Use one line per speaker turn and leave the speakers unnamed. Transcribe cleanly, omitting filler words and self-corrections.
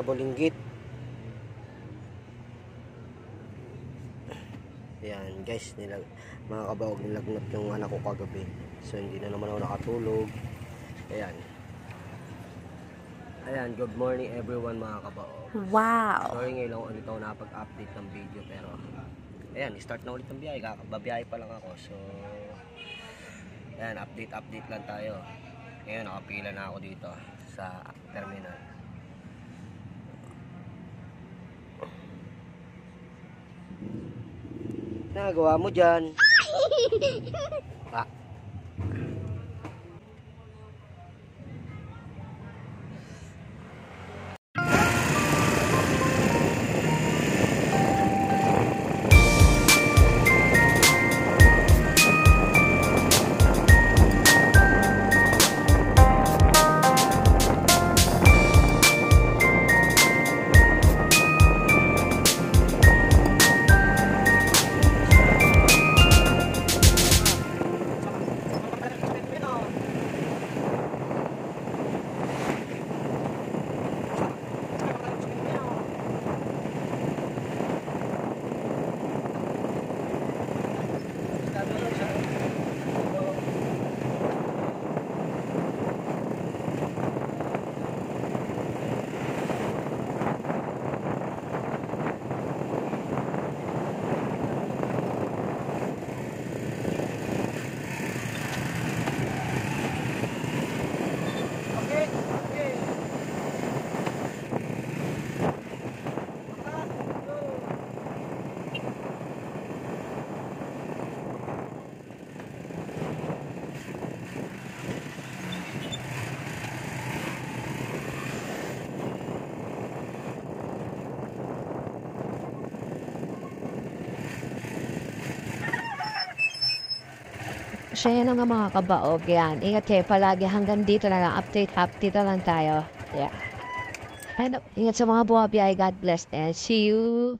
Bolinggit. Ayan guys, mga kabawag, nilagnat yung anak ko kagabi. So hindi na naman ako nakatulog. Ayan, good morning everyone mga kabawag.
Wow!
Sorry ngayon lang ulit ako napag-update ng video, pero ayan, start na ulit ng biyahe. Babiyahe pa lang ako. So ayan, update lang tayo. Ngayon, nakapila na ako dito sa terminal. Nagawa mo dyan? Ah.
So yan ang mga kabaog. Yan. Ingat kayo palagi. Hanggang dito na lang. Update na lang tayo. Yeah. And ingat sa mga bumabiyahe. God bless and see you.